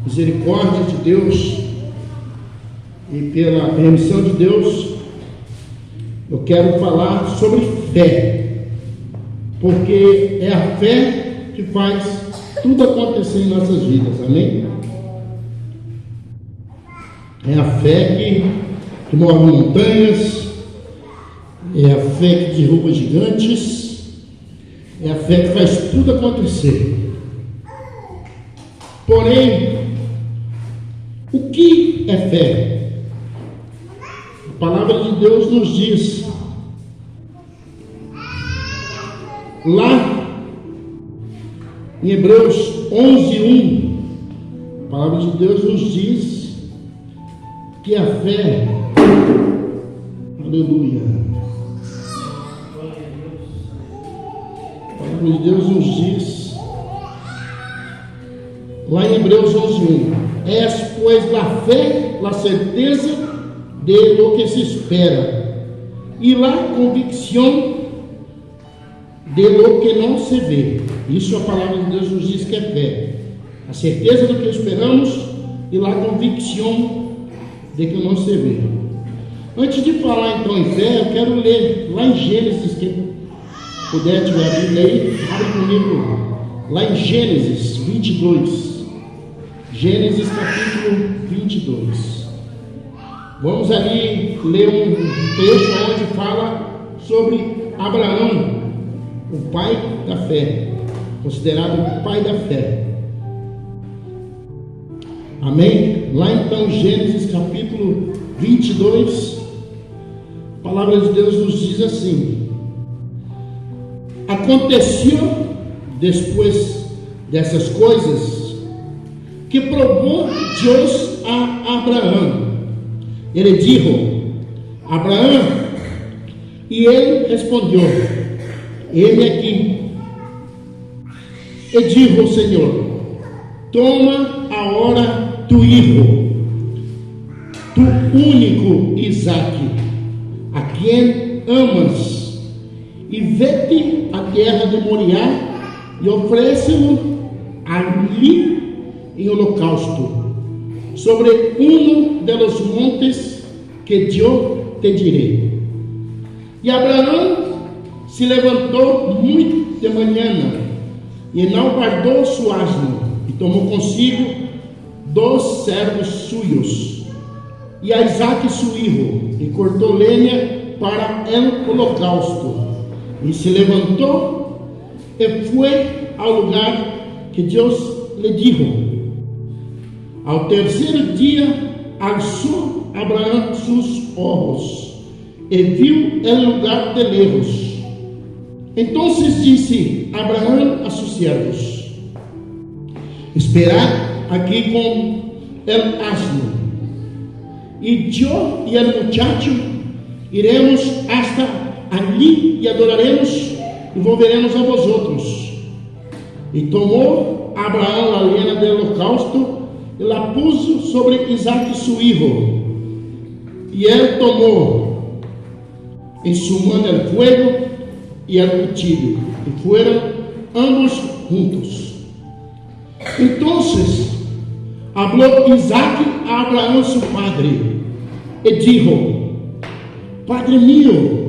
misericórdia de Deus e pela permissão de Deus, eu quero falar sobre fé, porque é a fé que faz tudo acontecer em nossas vidas, amém? É a fé que move montanhas, é a fé que derruba gigantes, é a fé que faz tudo acontecer. Porém, o que é fé? A palavra de Deus nos diz, lá em Hebreus 11:1, a palavra de Deus nos diz que a fé, aleluia, a palavra de Deus nos diz, lá em Hebreus 11:1, és pois la fé, la certeza de lo que se espera, e la convicção de lo que não se vê. Isso a palavra de Deus nos diz que é fé, a certeza do que esperamos e la convicção de que não se vê. Antes de falar então em fé, eu quero ler lá em Gênesis, quem puder tiver a Bíblia aí, abre comigo lá em Gênesis 22, Gênesis capítulo 22. Vamos ali ler um texto onde fala sobre Abraão, o pai da fé, considerado o pai da fé. Amém? Lá então, Gênesis capítulo 22, a palavra de Deus nos diz assim: aconteceu depois dessas coisas que provou Deus a Abraão. Ele disse: Abraão, e ele respondeu: ele aqui. E disse o Senhor: toma agora tu hijo, tu único Isaque, a quem amas, e vete à terra de Moriá e oferece-o ali em holocausto, sobre um dos montes que eu te direi. E Abraão se levantou muito de manhã e não guardou seu asno, e tomou consigo 2 servos suyos e a Isaque seu filho, e cortou lenha para o holocausto, e se levantou e foi ao lugar que Deus lhe disse. Ao terceiro dia alçou Abraão seus olhos e viu o lugar de lejos. Então disse Abraão a seus servos: esperad aqui com el asno, e eu e o muchacho iremos hasta ali e adoraremos e volveremos a vosotros. E tomou Abraão a lenha do holocausto e la puso sobre Isaque su hijo, e ele tomou em sua mão o fuego e o cuchillo, e foram ambos juntos. Então falou Isaque a Abraão seu padre, e disse: Padre mío.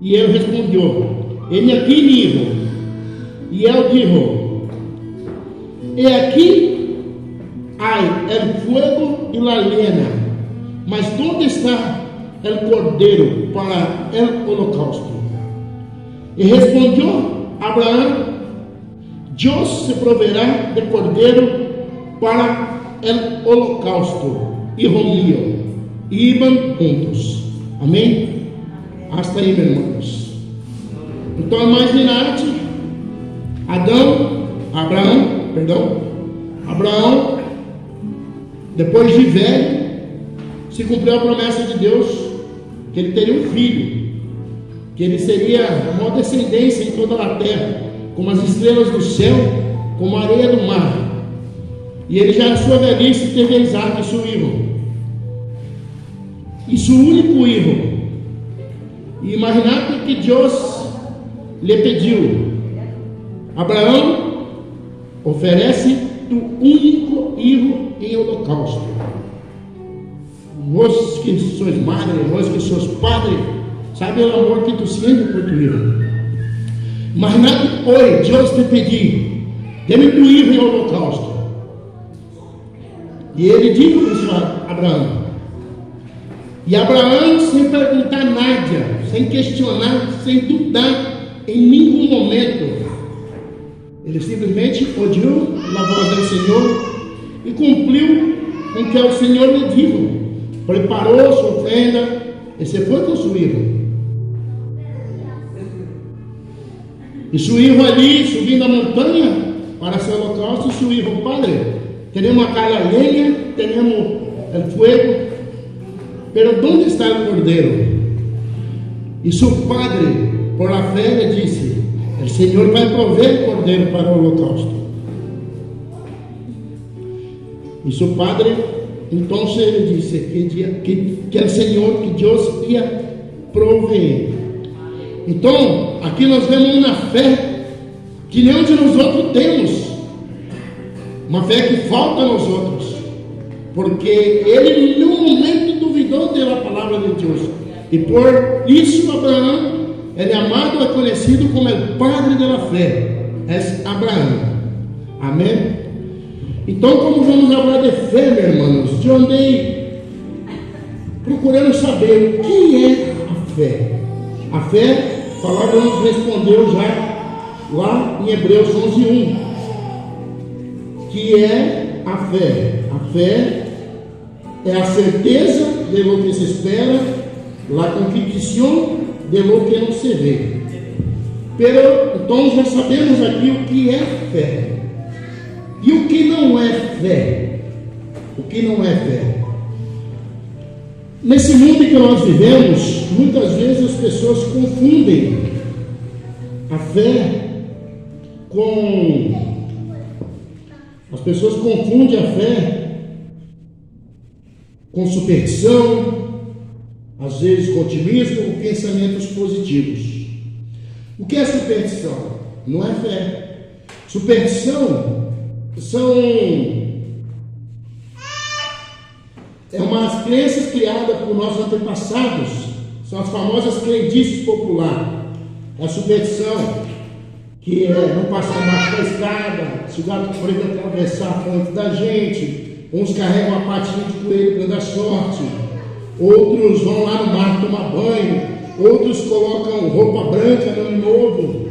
E ele respondeu: ele aqui, hijo. E ele disse: e aqui há o fogo e a lenha, mas onde está o cordeiro para o holocausto? E respondeu Abraão: Deus se proverá de cordeiro para o holocausto. E mío. E iban juntos. Amém? Hasta aí, meus irmãos. Então, imaginate Abraão, depois de velho, se cumpriu a promessa de Deus, que ele teria um filho, que ele seria a maior descendência em toda a terra, como as estrelas do céu, como a areia do mar. E ele já na sua velhice teve Isaque, seu filho, e seu único filho. E imaginate que Deus lhe pediu: Abraão, oferece do único filho em holocausto. Vós que sois madre, vós que sois padre, sabe o amor que tu sientes por tu filho. Mas nada hoje Deus te pedir, dê-me tu filho em holocausto. E ele disse a Abraão. E Abraão, sem perguntar nada, sem questionar, sem dudar em nenhum momento, ele simplesmente odiou a voz do Senhor e cumpriu com o que o Senhor lhe disse. Preparou sua oferta e se foi com seu filho. E seu filho ali, subindo a montanha para seu holocausto, seu filho, Padre, temos acá a lenha, temos o fogo, pero onde está o cordeiro? E seu padre, por a fé, lhe disse: o Senhor vai prover o cordeiro para o holocausto. E seu padre, então, ele disse que o Senhor, que Deus ia prover. Então, aqui nós vemos uma fé que nenhum de nós outros temos, uma fé que falta a nós outros, porque ele em nenhum momento duvidou da palavra de Deus, e por isso Abraão, ele é amado, é conhecido como o padre da fé, é Abraão. Amém? Então, como vamos falar de fé, meus irmãos, eu andei procurando saber o que é a fé. A fé, a palavra nos respondeu já lá em Hebreus 11:1, que é a fé. A fé é a certeza de lo que se espera, la convicção de lo que não se vê. Pero, então já sabemos aqui o que é fé. E o que não é fé? O que não é fé? Nesse mundo que nós vivemos, muitas vezes as pessoas confundem a fé com... As pessoas confundem a fé com superstição, às vezes com otimismo ou pensamentos positivos. O que é superstição? Não é fé. Superstição é umas crenças criadas por nossos antepassados, são as famosas crendices populares. A superstição, que é não passar embaixo da escada, se o gato preto atravessar a frente da gente, uns carregam a patinha de coelho para dar sorte, outros vão lá no mar tomar banho, outros colocam roupa branca no ano novo.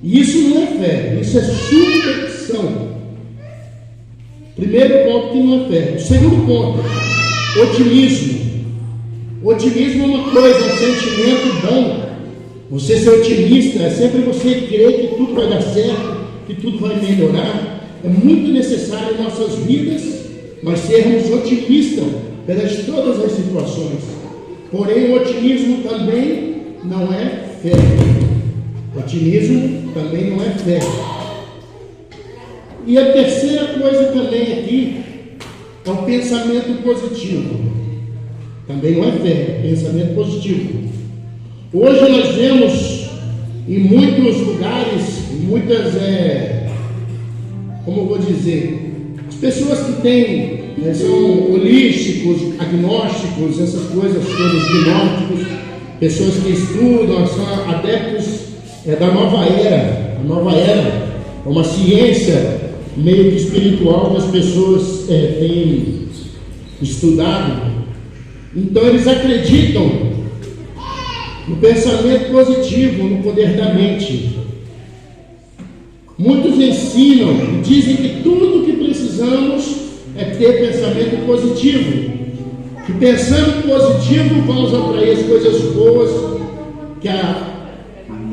E isso não é fé, isso é superstição. Primeiro ponto que não é fé. O segundo ponto, otimismo. Otimismo é uma coisa, um sentimento bom. Você ser otimista é sempre você crer que tudo vai dar certo, que tudo vai melhorar. É muito necessário em nossas vidas nós sermos otimistas perante todas as situações. Porém, o otimismo também não é fé. Otimismo também não é fé. E a terceira coisa também aqui é o pensamento positivo. Também não é fé, é pensamento positivo. Hoje nós vemos em muitos lugares, muitas, como eu vou dizer, as pessoas que têm, são holísticos, agnósticos, essas coisas todas, gnósticos, pessoas que estudam, são adeptos da nova era. A nova era é uma ciência meio que espiritual que as pessoas têm estudado. Então eles acreditam no pensamento positivo, no poder da mente. Muitos ensinam e dizem que tudo que precisamos é ter pensamento positivo, que pensando positivo vamos atrair as coisas boas,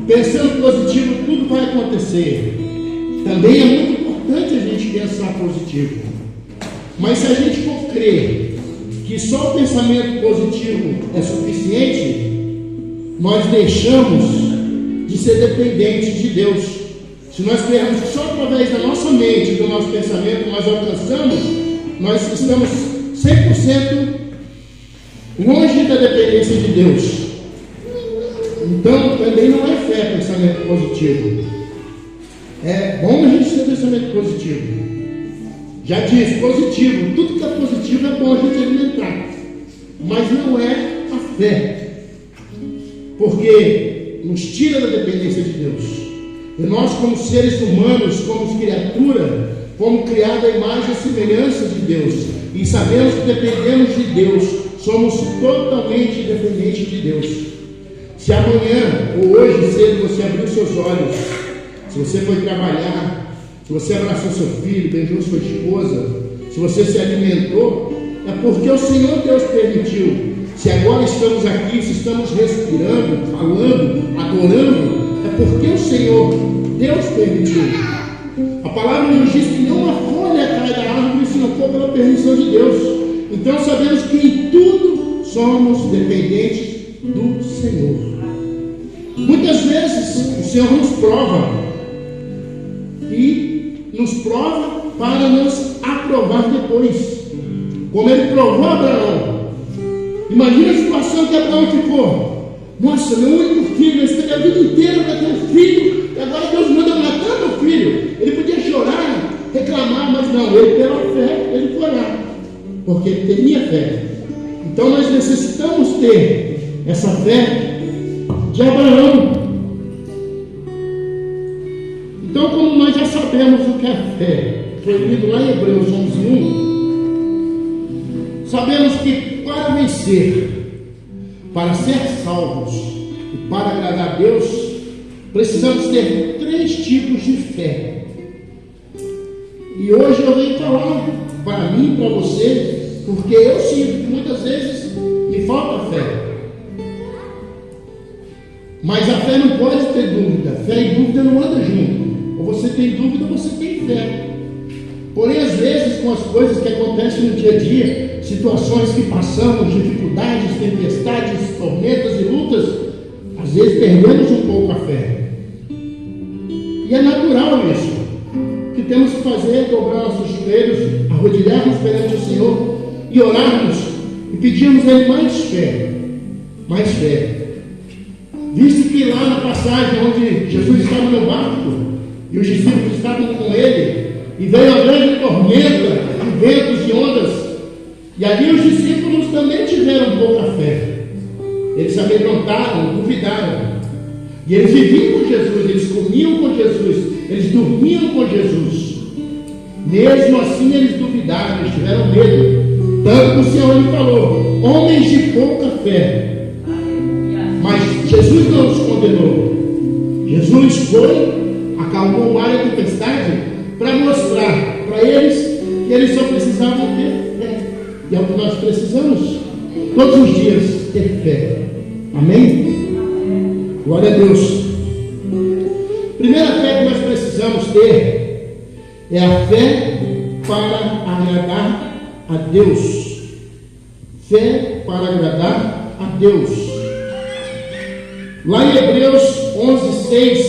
pensando positivo tudo vai acontecer. Também é muito importante a gente pensar positivo, mas se a gente for crer que só o pensamento positivo é suficiente, nós deixamos de ser dependentes de Deus. Se nós crermos que só através da nossa mente, do nosso pensamento, nós alcançamos, nós estamos 100% longe da dependência de Deus. Então, também não é fé pensamento positivo. É bom a gente ter pensamento positivo. Já diz, positivo. Tudo que é positivo é bom a gente alimentar. Mas não é a fé. Porque nos tira da dependência de Deus. E nós, como seres humanos, como criatura, fomos criados à imagem e semelhança de Deus. E sabemos que dependemos de Deus. Somos totalmente dependentes de Deus. Se amanhã ou hoje cedo você abrir os seus olhos, se você foi trabalhar, se você abraçou seu filho, beijou sua esposa, se você se alimentou, é porque o Senhor Deus permitiu. Se agora estamos aqui, se estamos respirando, falando, adorando, é porque o Senhor Deus permitiu. A palavra nos diz que nenhuma folha cai da árvore se não for pela permissão de Deus. Então sabemos que em tudo somos dependentes do Senhor. Muitas vezes o Senhor nos prova, e nos prova para nos aprovar depois, como Ele provou Abraão. Imagina a situação que Abraão ficou. Nossa, meu único filho, eu esperei a vida inteira para ter um filho, e agora Deus manda matar meu filho. Ele podia chorar, reclamar, mas não, ele pela fé, ele foi lá, porque ele tinha fé. Então nós necessitamos ter essa fé de Abraão. Então, como nós já sabemos o que é fé, foi lido lá em Hebreus 11:1, sabemos que para vencer, para ser salvos e para agradar a Deus, precisamos ter 3 tipos de fé. E hoje eu venho falar para mim, para você, porque eu sinto que muitas vezes me falta fé. Mas a fé não pode ter dúvida. Fé e dúvida não andam junto. Ou você tem dúvida ou você tem fé. Porém, às vezes, com as coisas que acontecem no dia a dia, situações que passamos, dificuldades, tempestades, tormentas e lutas, às vezes perdemos um pouco a fé. E é natural isso. O que temos que fazer é dobrar nossos joelhos, arrodilharmos perante o Senhor e orarmos e pedirmos a Ele mais fé. Mais fé. Visto que lá na passagem onde Jesus estava no barco e os discípulos estavam com Ele, e veio a grande tormenta, de ventos e ondas, e ali os discípulos também tiveram pouca fé. Eles se amedrontaram, duvidaram. E eles viviam com Jesus, eles comiam com Jesus, eles dormiam com Jesus. Mesmo assim eles duvidaram, eles tiveram medo. Tanto que o Senhor lhe falou: homens de pouca fé. Mas Jesus não os condenou. Jesus foi, acalmou o mar e a tempestade para mostrar para eles que eles só precisavam ter fé. E é o que nós precisamos todos os dias, ter fé. Amém? Glória a Deus. Primeira fé que nós precisamos ter é a fé para agradar a Deus. Fé para agradar a Deus. Lá em Hebreus 11:6,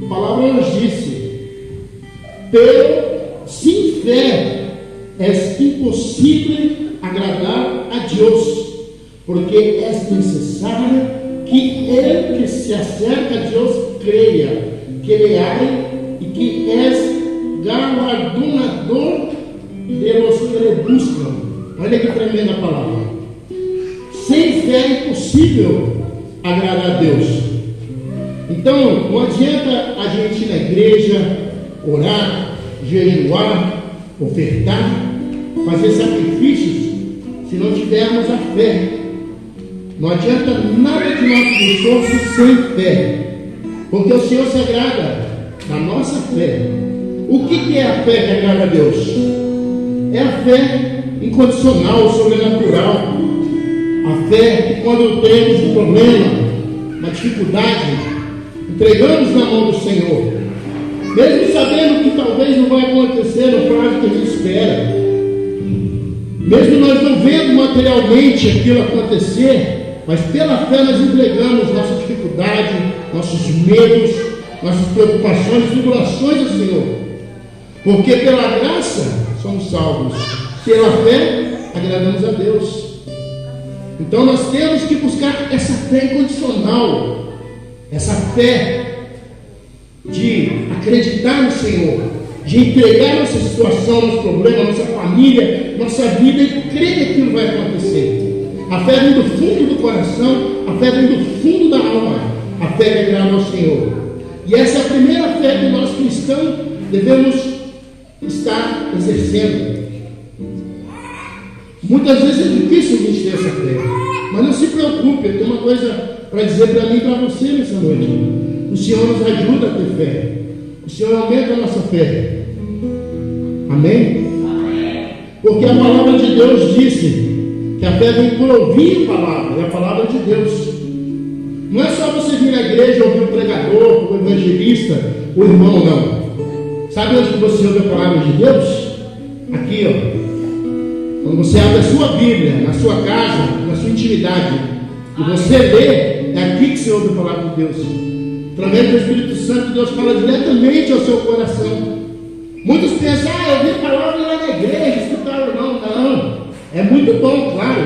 a palavra nos disse: pero sem fé é impossível agradar a Deus, porque é necessário que ele que se acerca a Deus creia que Ele há e que és galardonador de los que Ele buscam. Olha que tremenda palavra. Sem fé é impossível agradar a Deus. Então não adianta a gente ir na igreja, orar, jejuar, ofertar, fazer sacrifícios, se não tivermos a fé. Não adianta nada de nosso esforço sem fé, porque o Senhor se agrada da nossa fé. O que é a fé que agrada a Deus? É a fé incondicional, sobrenatural. A fé que, quando temos um problema, uma dificuldade, entregamos na mão do Senhor, mesmo sabendo que talvez não vai acontecer no prazo que a gente espera, mesmo nós não vendo materialmente aquilo acontecer, mas pela fé nós entregamos nossa dificuldade, nossos medos, nossas preocupações, tribulações ao Senhor, porque pela graça somos salvos, pela fé agradamos a Deus. Então nós temos que buscar essa fé incondicional, essa fé de acreditar no Senhor, de entregar nossa situação, nosso problema, nossa família, nossa vida e crer que aquilo vai acontecer. A fé vem do fundo do coração, a fé vem do fundo da alma, a fé que agrada ao Senhor. E essa é a primeira fé que nós cristãos devemos estar exercendo. Muitas vezes é difícil a gente ter essa fé, mas não se preocupe, eu tenho uma coisa para dizer para mim e para você nessa noite. O Senhor nos ajuda a ter fé, o Senhor aumenta a nossa fé. Amém? Porque a palavra de Deus disse que a fé vem por ouvir a palavra, e a palavra de Deus. Não é só você vir na igreja ouvir o pregador, o evangelista, o irmão, não. Sabe onde você ouve a palavra de Deus? Aqui, ó. Quando você abre a sua Bíblia, na sua casa, na sua intimidade, e você lê, é aqui que você ouve a palavra de Deus. Através do Espírito Santo, Deus fala diretamente ao seu coração. Muitos pensam, eu ouvi a palavra lá na igreja, escutaram. Não. É muito bom, claro.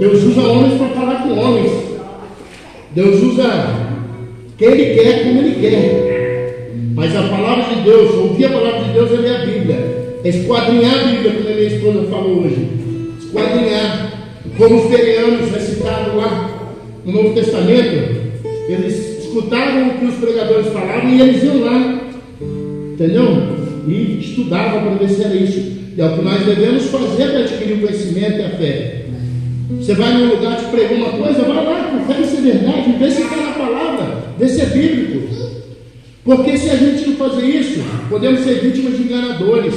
Deus usa homens para falar com homens. Deus usa quem Ele quer, como Ele quer. Mas a palavra de Deus, ouvir a palavra de Deus é ler a Bíblia. Esquadrinhar a Bíblia, como a minha esposa falou hoje. Esquadrinhar. Como os ferianos recitados lá no Novo Testamento, eles escutavam o que os pregadores falavam e eles iam lá, entendeu? E estudavam para ver se era isso. E é o que nós devemos fazer para adquirir o conhecimento e a fé. Você vai num lugar te pregar uma coisa, vai lá, confere se é verdade, vê se está na palavra, vê se é bíblico. Porque se a gente não fazer isso, podemos ser vítimas de enganadores.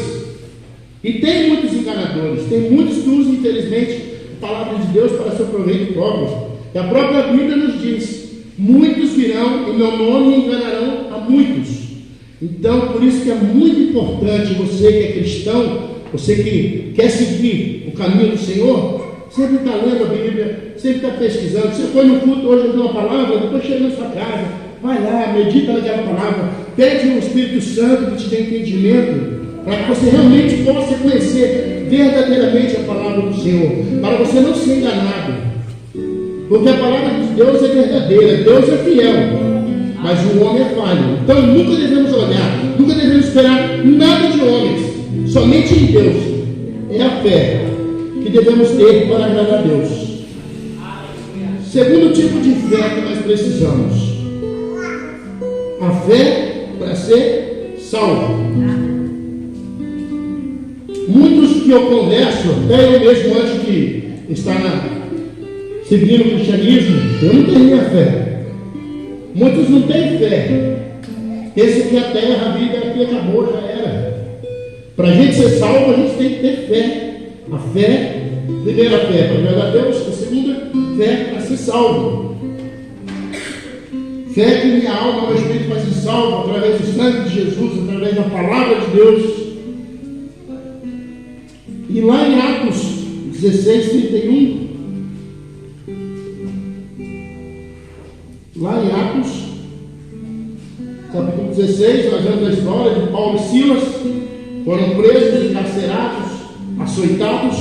E tem muitos enganadores, tem muitos que usam, infelizmente, a palavra de Deus para seu proveito próprio. E a própria Bíblia nos diz: muitos virão em meu nome e enganarão a muitos. Então, por isso que é muito importante você que é cristão, você que quer seguir o caminho do Senhor, sempre está lendo a Bíblia, sempre está pesquisando. Você foi no culto hoje ouvir uma palavra, depois chega na sua casa, vai lá, medita naquela palavra, pede ao Espírito Santo que te dê entendimento, para que você realmente possa conhecer verdadeiramente a palavra do Senhor, para você não ser enganado. Porque a palavra de Deus é verdadeira, Deus é fiel, mas o homem é falho. Então nunca devemos olhar, nunca devemos esperar nada de homens, somente em Deus. É a fé que devemos ter para agradar a Deus. Segundo tipo de fé que nós precisamos: a fé para ser salvo. Muitos que eu converso, até eu mesmo antes de estar seguindo o cristianismo, eu não tenho a fé. Muitos não têm fé. Pensam que a terra, a vida aqui acabou, já era. Para a gente ser salvo, a gente tem que ter fé. A fé, primeira fé para agradar a Deus, a segunda fé para ser salvo. Fé que minha alma, meu espírito vai ser salvo através do sangue de Jesus, através da palavra de Deus. E lá em Atos 16:31, lá em Atos, capítulo 16, nós vemos a história de Paulo e Silas, foram presos, encarcerados, açoitados,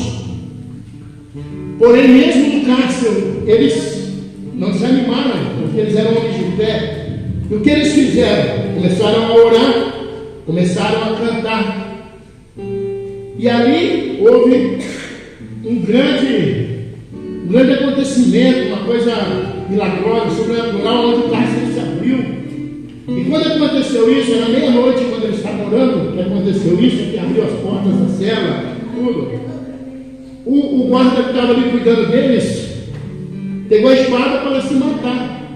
porém mesmo no cárcere, eles não desanimaram, porque eles eram homens de fé. E o que eles fizeram? Começaram a orar, começaram a cantar. E ali houve um grande acontecimento, uma coisa milagrosa, sobrenatural, onde o cárcere se abriu. E quando aconteceu isso, era meia-noite, quando eles estavam orando, que aconteceu isso, que abriu as portas da cela, tudo. O guarda que estava ali cuidando deles pegou a espada para se matar.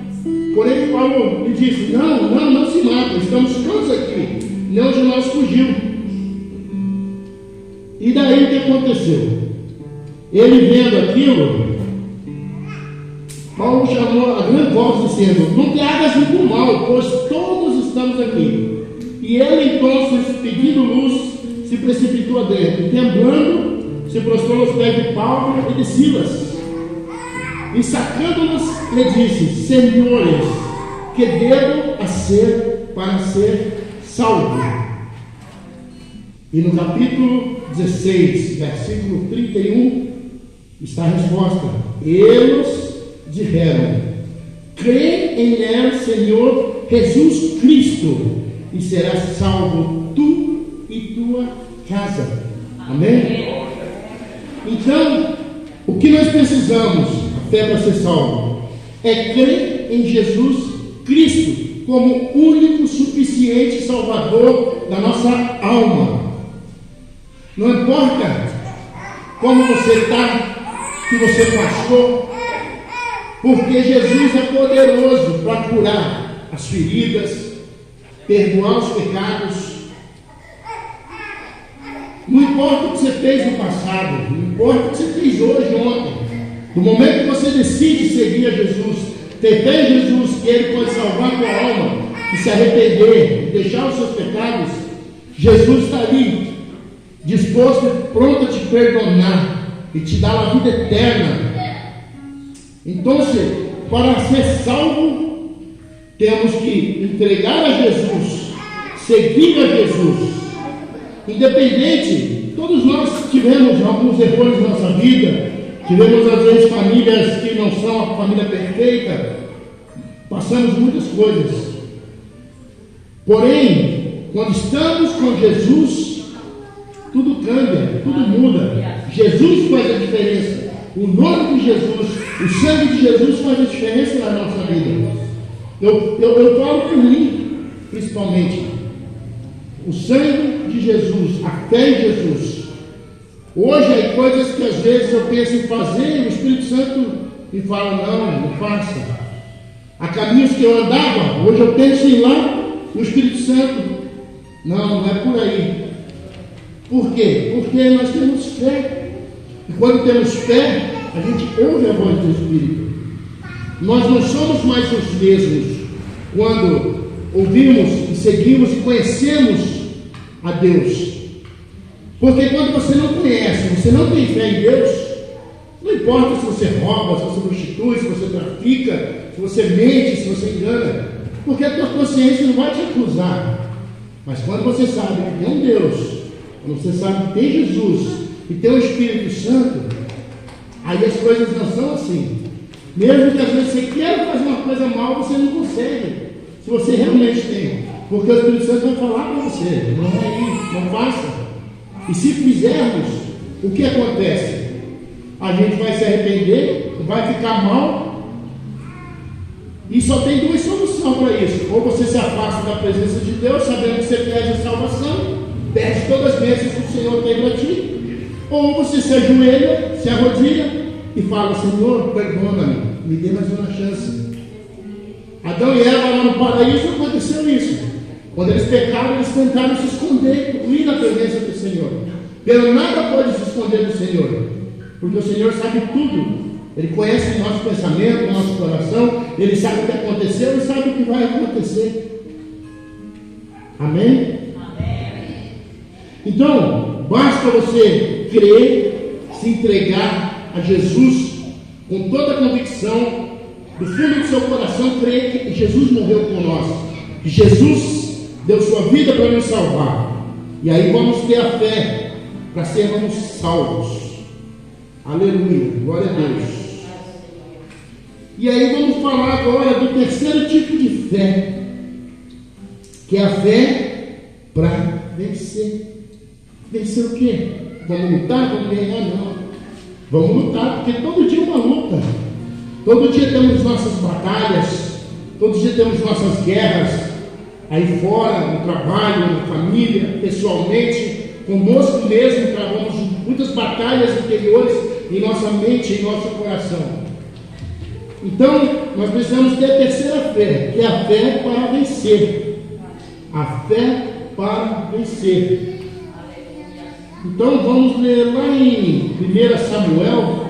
Porém, Paulo lhe disse: não se mata, estamos todos aqui, nenhum de nós fugiu. E daí o que aconteceu? Ele vendo aquilo, Paulo chamou a grande voz dizendo: não te hagas muito mal, pois todos estamos aqui. E ele então, pedindo luz, se precipitou dentro, e temblando, se prostrou aos pés de Paulo e de Silas. E sacando-nos, lhe disse: senhores, que devo fazer para ser salvo? E no capítulo 16, versículo 31, está a resposta. Eles disseram: crê em Ele, Senhor Jesus Cristo, Cristo e serás salvo tu e tua casa. Amém? Então, o que nós precisamos, a fé para ser salvo, é crer em Jesus Cristo como único, suficiente Salvador da nossa alma. Não importa como você está, o que você passou, porque Jesus é poderoso para curar as feridas, perdoar os pecados. Não importa o que você fez no passado, não importa o que você fez hoje, ontem. No momento que você decide seguir a Jesus, ter fé em Jesus, que Ele pode salvar a tua alma, e se arrepender, e deixar os seus pecados, Jesus está ali, disposto e pronto a te perdonar, e te dar a vida eterna. Então, para ser salvo, temos que entregar a Jesus, seguir a Jesus. Independente, todos nós tivemos alguns erros na nossa vida, tivemos às vezes famílias que não são a família perfeita, passamos muitas coisas. Porém, quando estamos com Jesus, tudo cambia, tudo muda. Jesus faz a diferença. O nome de Jesus, o sangue de Jesus faz a diferença na nossa vida. Eu falo por mim, principalmente. O sangue de Jesus, a fé em Jesus. Hoje há coisas que às vezes eu penso em fazer e o Espírito Santo me fala, não faça. Há caminhos que eu andava, hoje eu penso em ir lá, o Espírito Santo, não é por aí. Por quê? Porque nós temos fé. E quando temos fé, a gente ouve a voz do Espírito. Nós não somos mais os mesmos quando ouvimos e seguimos e conhecemos a Deus. Porque quando você não conhece, você não tem fé em Deus, não importa se você rouba, se você prostitui, se você trafica, se você mente, se você engana, porque a tua consciência não vai te acusar. Mas quando você sabe que tem um Deus, quando você sabe que tem Jesus e tem o Espírito Santo, aí as coisas não são assim. Mesmo que às vezes você queira fazer uma coisa mal, você não consegue. Se você realmente tem, porque o Espírito Santo vai falar para você, não é aí, não faça. E se fizermos, o que acontece? A gente vai se arrepender, vai ficar mal, e só tem duas soluções para isso. Ou você se afasta da presença de Deus, sabendo que você perde a salvação, perde todas as bênçãos que o Senhor tem para ti, ou você se ajoelha, se arrodilha e fala: Senhor, perdona-me, me dê mais uma chance. Adão e Eva lá no paraíso aconteceu isso. Quando eles pecaram, eles tentaram se esconder, ir na presença do Senhor. Pelo nada pode se esconder do Senhor, porque o Senhor sabe tudo. Ele conhece o nosso pensamento, o nosso coração. Ele sabe o que aconteceu e sabe o que vai acontecer. Amém? Então, basta você crer, se entregar a Jesus com toda a convicção, do fundo do seu coração, crer que Jesus morreu por nós, que Jesus deu sua vida para nos salvar. E aí vamos ter a fé para sermos salvos. Aleluia, glória a Deus. E aí vamos falar agora do terceiro tipo de fé, que é a fé para vencer. Vencer o quê? Vamos lutar? Vamos ganhar? Não. Vamos lutar, porque todo dia é uma luta. Todo dia temos nossas batalhas. Todo dia temos nossas guerras. Aí fora, no trabalho, na família, pessoalmente, conosco mesmo, travamos muitas batalhas interiores em nossa mente, em nosso coração. Então, nós precisamos ter a terceira fé, que é a fé para vencer. A fé para vencer. Então vamos ler lá em 1 Samuel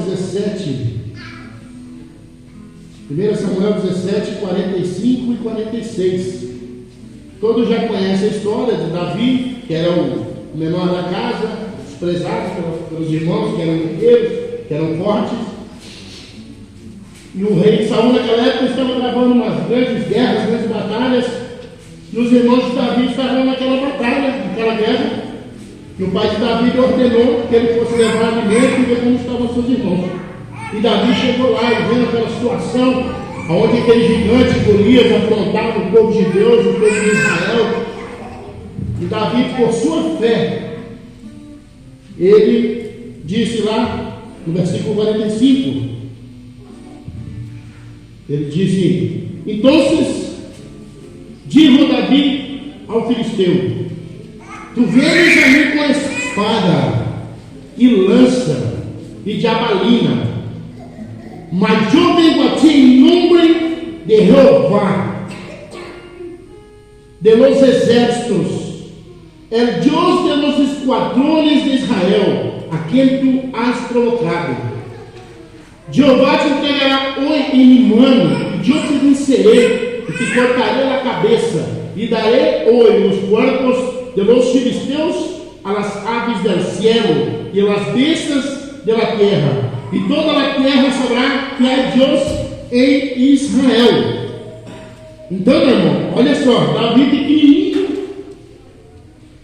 17. 1 Samuel 17, 45 e 46. Todos já conhecem a história de Davi, que era o menor da casa, desprezado pelos irmãos, que eram guerreiros, que eram fortes. E o rei Saul naquela época estava travando umas grandes guerras, grandes batalhas. E os irmãos de Davi estavam naquela batalha, naquela guerra. E o pai de Davi ordenou que ele fosse levar alimento e ver como estavam seus irmãos. E Davi chegou lá e vendo aquela situação, onde aquele gigante Golias afrontava o povo de Deus, o povo de Israel. E Davi, por sua fé, ele disse lá no versículo 45, ele disse: então dijo Davi ao filisteu: tu vienes a mim com espada e lança e jabalina, mas eu venho a ti em nome de Jehová de los exércitos, el Dios de los esquadrones de Israel, a quem tu has provocado. Jeová te entregará hoje em minha mão, e eu te vencerei, e te cortarei a cabeça, e darei hoje os corpos de los filisteus a las aves del cielo, e a las bestas de la tierra, e toda a terra saberá que há Deus em Israel. Então, meu irmão, olha só, Davi pequenininho,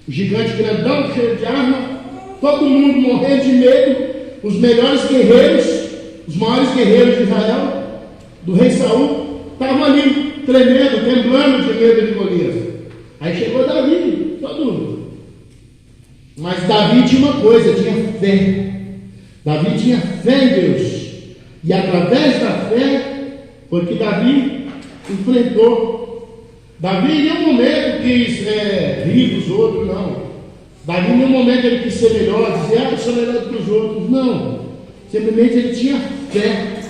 o gigante grandão, cheio de arma, todo mundo morrendo de medo, os melhores guerreiros, os maiores guerreiros de Israel, do rei Saul, estavam ali, tremendo, temblando de medo de Golias. Aí chegou Davi, todo mundo. Mas Davi tinha uma coisa, tinha fé. Davi tinha fé em Deus. E através da fé, foi que Davi enfrentou. Davi em nenhum momento quis rir dos outros, não. Davi em nenhum momento ele quis ser melhor, dizer, eu sou melhor do que os outros. Não. Simplesmente ele tinha fé.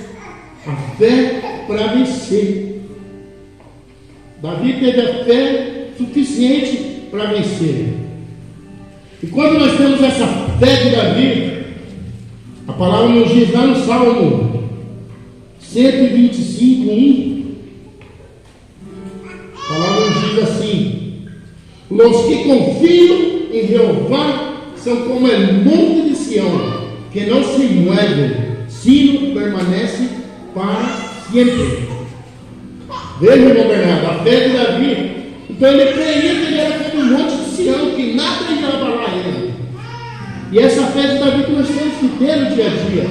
A fé para vencer. Davi teve a fé suficiente para vencer. E quando nós temos essa fé de Davi, a palavra nos diz lá no Salmo 125, 1. A palavra nos diz assim: os que confiam em Jeová são como o monte de Sião, que não se mueve, sino permanece para sempre. Veja, irmão Bernardo, a fé de Davi. Então ele creia que ele era como um monte de Sião, que nada ia abalar ele. E essa fé de Davi que nós temos que ter no dia a dia,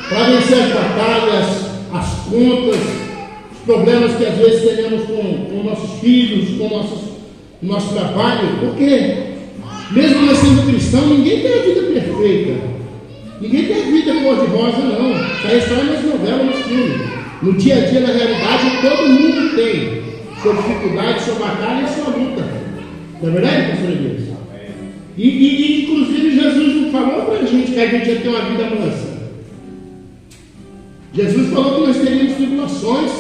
para vencer as batalhas, as contas, os problemas que às vezes tenhamos com nossos filhos, com nosso trabalho, porque mesmo nós sendo cristãos, ninguém tem a vida perfeita, ninguém tem a vida cor-de-rosa, não. Está isso nas novelas, nos filmes. No dia a dia, na realidade, todo mundo tem sua dificuldade, sua batalha e sua luta. Não é verdade, pastor Elias? E inclusive Jesus não falou para a gente que a gente ia ter uma vida mansa. Jesus falou que nós teríamos tribulações,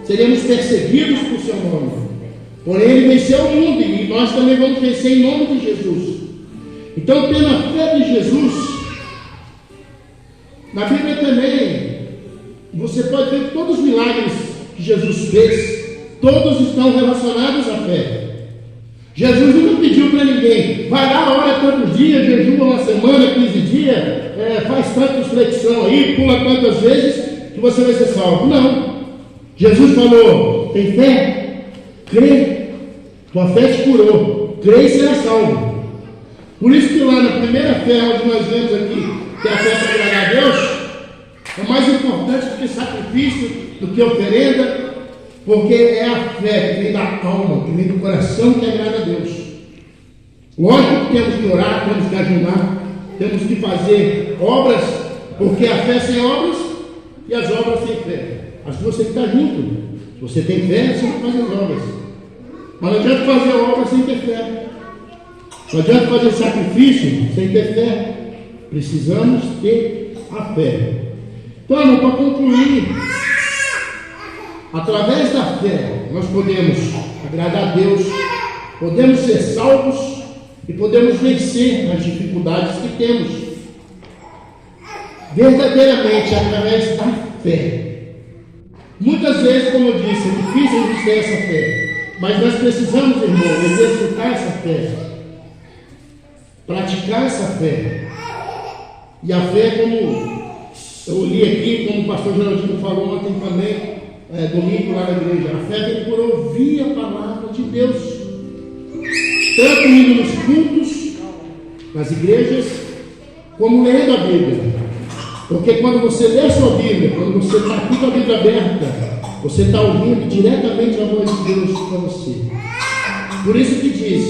seríamos perseguidos por seu nome. Porém ele venceu o mundo e nós também vamos vencer em nome de Jesus. Então, tendo a fé de Jesus, na Bíblia também você pode ver que todos os milagres que Jesus fez, todos estão relacionados à fé. Jesus nunca pediu para ninguém, vai lá, ora tantos dias, jejua uma semana, 15 dias, faz tantas flexão aí, pula tantas vezes, que você vai ser salvo. Não. Jesus falou, tem fé? Crê. Tua fé te curou. Crê e será salvo. Por isso que lá na primeira fé, onde nós vemos aqui, que é a fé para agradar a Deus, é mais importante do que sacrifício, do que oferenda, porque é a fé que vem da alma, que vem do coração, que agrada a Deus. Lógico que temos que orar, temos que ajudar, temos que fazer obras, porque a fé sem obras e as obras sem fé. As duas têm que estar juntas. Se você tem fé, você vai fazer as obras. Mas não adianta fazer obras sem ter fé. Não adianta fazer sacrifício sem ter fé. Precisamos ter a fé. Então, para concluir, através da fé, nós podemos agradar a Deus, podemos ser salvos e podemos vencer as dificuldades que temos. Verdadeiramente, através da fé. Muitas vezes, como eu disse, é difícil a gente ter essa fé, mas nós precisamos, irmão, exercitar essa fé, praticar essa fé. E a fé, como eu li aqui, como o pastor Geraldino falou ontem também, domingo lá na igreja, a fé vem por ouvir a palavra de Deus, tanto indo nos cultos, nas igrejas, como lendo a Bíblia. Porque quando você lê a sua Bíblia, quando você está com a Bíblia aberta, Você está ouvindo diretamente a voz de Deus para você. Por isso que diz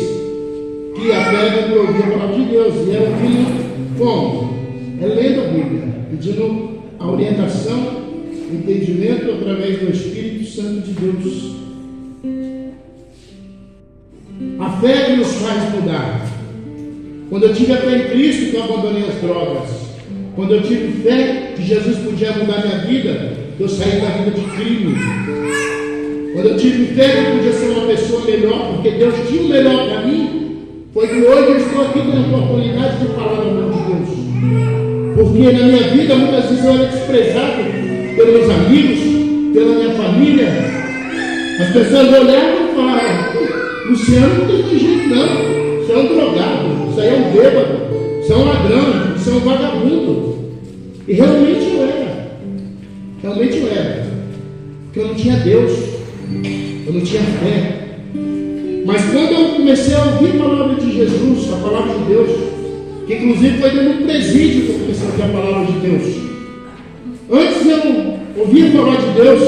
que a fé é para ouvir a palavra de Deus. E é ouvindo como? É lendo a Bíblia, pedindo a orientação, o entendimento através do Espírito Santo de Deus. A fé que nos faz mudar. Quando eu tive a fé em Cristo, que eu abandonei as drogas. Quando eu tive fé que Jesus podia mudar minha vida, eu saí da vida de crime. Quando eu tive fé que eu podia ser uma pessoa melhor, porque Deus tinha o melhor para mim, foi que hoje eu estou aqui tendo a oportunidade de falar do nome de Deus. Porque na minha vida, muitas vezes eu era desprezado pelos meus amigos, pela minha família. As pessoas olhavam e falavam: Luciano não tem jeito não, você é um drogado, você é um bêbado, você é um ladrão, você é um vagabundo. E realmente eu era. Porque eu não tinha Deus, eu não tinha fé. Mas quando eu comecei a ouvir a palavra de Jesus, a palavra de Deus, que inclusive foi dentro do presídio que eu comecei a ouvir a palavra de Deus. Antes eu ouvia falar de Deus.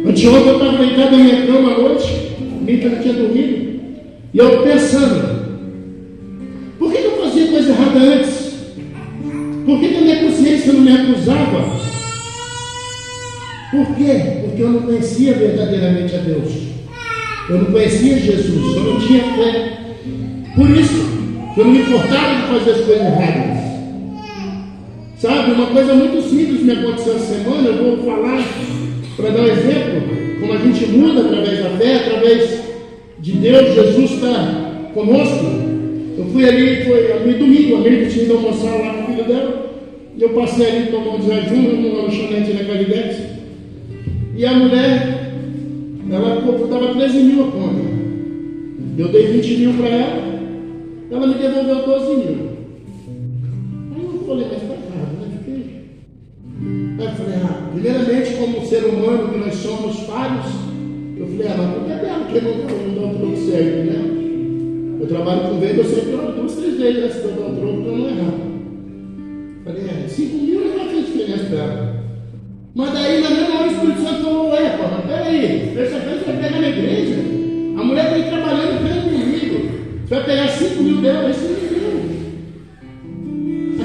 Anteontem eu estava deitado na minha cama à noite, Mita não tinha dormido, e eu pensando: por que eu fazia coisa errada antes? Por que a minha consciência não me acusava? Por quê? Porque eu não conhecia verdadeiramente a Deus. Eu não conhecia Jesus, eu não tinha fé. Por isso, eu não me importava de fazer as coisas erradas. Sabe, uma coisa muito simples me aconteceu essa semana, eu vou falar para dar um exemplo, como a gente muda através da fé, através de Deus. Jesus está conosco. Eu fui ali, foi domingo, a Miriam tinha ido almoçar lá com o filho dela, e eu passei ali tomar um desayuno numa lanchonete na Caridex, e a mulher, ela dava 13 mil a conta. Eu dei 20 mil para ela me devolveu 12 mil. Aí eu falei: mas está errado, né? Aí eu falei: primeiramente, como ser humano que nós somos falhos, eu falei: mas por que é dela que não dá um troco certo, né? Eu trabalho com venda, eu sempre olho 2, 3 vezes antes de eu dar um troco para não errar. Falei: 5 mil não vai fazer diferença para ela. Mas daí na mesma hora o Espírito Santo falou: mas peraí, terça-feira você vai pegar na igreja, a mulher está aí trabalhando comigo, você vai pegar 5 mil dela, esse não deu.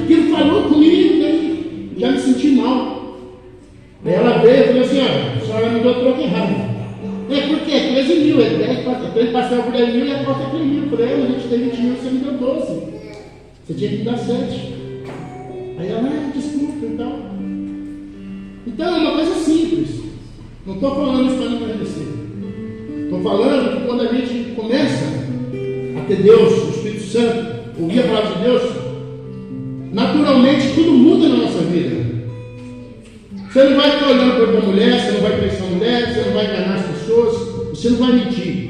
Aquilo falou comigo, daí já me senti mal. Aí ela veio e falou assim: a senhora me deu o troco errado. Por quê? 13 mil, 3 pastel por 10 mil e a conta é 3 mil. Eu falei: a gente tem 20 mil, você me deu 12. Você tinha que me dar 7. Aí ela: desculpa e tal. Então é uma coisa simples. Não estou falando isso para não agradecer. Estou falando que quando a gente começa a ter Deus, o Espírito Santo, ouvir a palavra de Deus, naturalmente tudo muda na nossa vida. Você não vai ficar olhando para a mulher, você não vai pressionar a mulher, você não vai enganar as pessoas, você não vai mentir.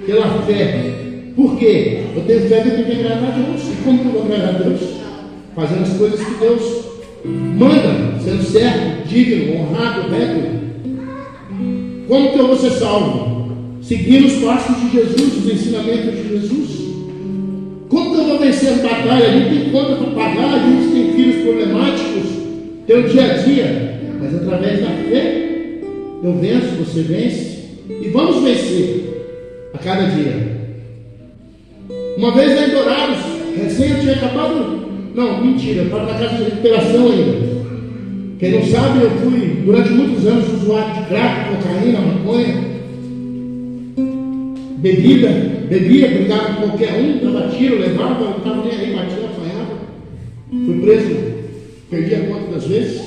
Pela fé. Por quê? Eu tenho fé que eu tenho que agradar a Deus. E como que eu vou agradar a Deus? Fazendo as coisas que Deus manda, sendo certo, digno, honrado, reto. Como que eu vou ser salvo? Seguindo os passos de Jesus, os ensinamentos de Jesus. Como que eu vou vencer a batalha? A gente tem conta para pagar, a gente tem filhos problemáticos, tem o dia a dia, mas através da fé eu venço, você vence, e vamos vencer a cada dia. Uma vez lá em Dourados, recém eu tinha acabado. Não, mentira, eu estava na casa de recuperação ainda. Quem não sabe, eu fui durante muitos anos usuário de crack, cocaína, maconha, bebia, brigava com qualquer um, dava tiro, levava, não estava nem aí, batia, apanhava. Fui preso, perdi a conta das vezes.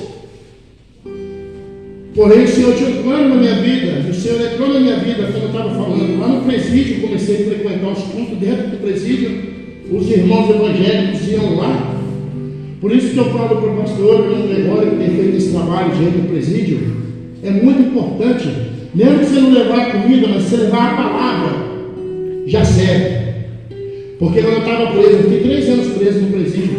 Porém, o Senhor tinha um plano na minha vida, o Senhor entrou na minha vida, como eu estava falando, lá no presídio, comecei a frequentar os cultos dentro do presídio, os irmãos evangélicos iam lá. Por isso que eu falo para o pastor João Gregório, que tem feito esse trabalho dentro do presídio, é muito importante, mesmo que você não levar a comida, mas você levar a palavra, já serve. Porque quando eu estava preso, eu fiquei 3 anos preso no presídio,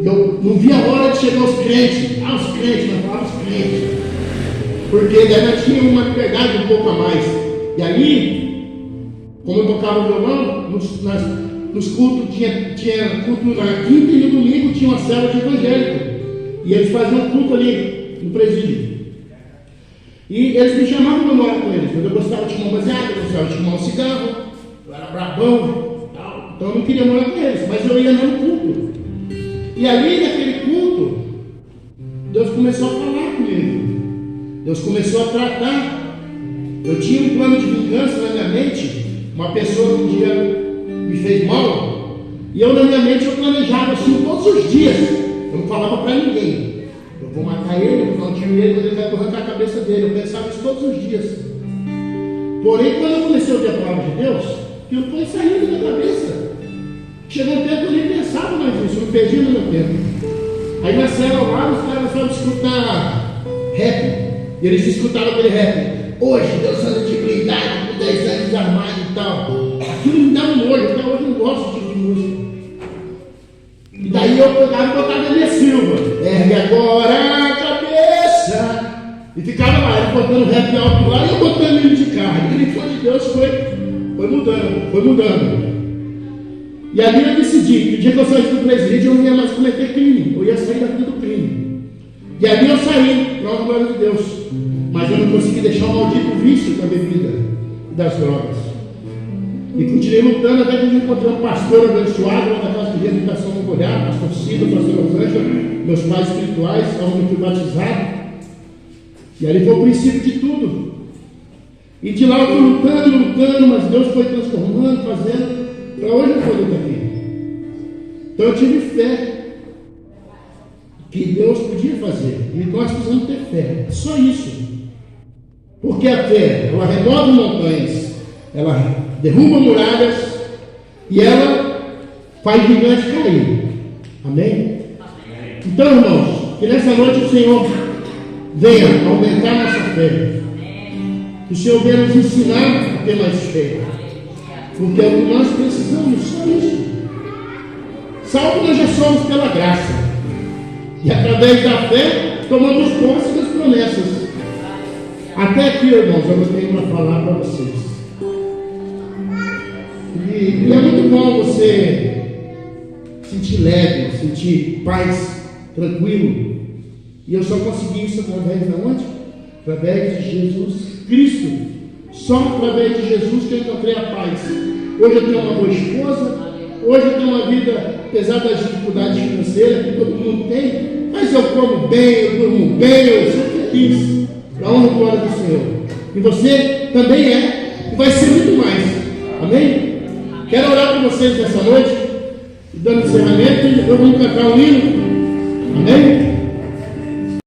eu não via a hora de chegar os crentes, nós falávamos os crentes, porque daí nós tínhamos uma liberdade um pouco a mais. E aí, como eu tocava violão, nos cultos, tinha culto na quinta e no domingo tinha uma célula de evangélico. E eles faziam culto ali no presídio. E eles me chamavam para morar com eles, mas eu gostava de fumar baseado, eu gostava de fumar um cigarro, eu era brabão, tal, então eu não queria morar com eles, mas eu ia no culto. E ali naquele culto, Deus começou a falar comigo, Deus começou a tratar. Eu tinha um plano de vingança na minha mente, uma pessoa que um dia me fez mal, e eu na minha mente eu planejava assim todos os dias, eu não falava para ninguém. Eu vou matar ele, eu vou dar um tiro nele, mas ele vai arrancar a cabeça dele. Eu pensava isso todos os dias. Porém, quando eu comecei a ouvir a palavra de Deus, aquilo foi saindo da minha cabeça. Chegou um tempo que eu nem pensava mais nisso, eu me perdi no meu tempo. Aí na cela lá, os caras foram escutar rap. E eles escutaram aquele rap. Hoje, Deus anda de blindade, com 10 anos armado e tal. Aquilo me dá um olho, até hoje eu não gosto de música. E daí eu pegava e botava Elia Silva. Ergue agora a cabeça. E ficava lá, ele botando rap alto lá e eu botando ele de carne. E ele foi de Deus, foi mudando. E ali eu decidi que o dia que eu saísse do presídio eu não ia mais cometer crime. Eu ia sair da vida do crime. E ali eu saí, para a glória de Deus. Mas eu não consegui deixar o maldito vício da bebida e das drogas. E continuei lutando até que eu encontrei um pastor abençoado, uma daquelas de reabilitação no Goiás, pastor Cida, pastor Rosângela, meus pais espirituais, onde eu fui batizado. E ali foi o princípio de tudo. E de lá eu fui lutando, mas Deus foi transformando, fazendo. Para hoje eu estou aqui. Então eu tive fé que Deus podia fazer. E nós precisamos ter fé. Só isso. Porque a fé, ela remove montanhas, ela derruba muralhas e ela faz gigante cair. Amém? Então, irmãos, que nessa noite o Senhor venha aumentar nossa fé. Que o Senhor venha nos ensinar a ter mais fé. Porque é o que nós precisamos, só isso. Salvo nós já somos pela graça. E através da fé, tomamos posse das promessas. Até aqui, irmãos, eu tenho para falar para vocês. E é muito bom você sentir leve, sentir paz, tranquilo. E eu só consegui isso através de onde? Através de Jesus Cristo. Só através de Jesus que eu encontrei a paz. Hoje eu tenho uma boa esposa. Hoje eu tenho uma vida, apesar das dificuldades financeiras que todo mundo tem, mas eu como bem, eu durmo bem, eu sou feliz. Para a honra e glória do Senhor. E você também é, e vai ser muito mais. Amém? Quero orar com vocês nessa noite, dando encerramento, e eu vou cantar um hino. Amém?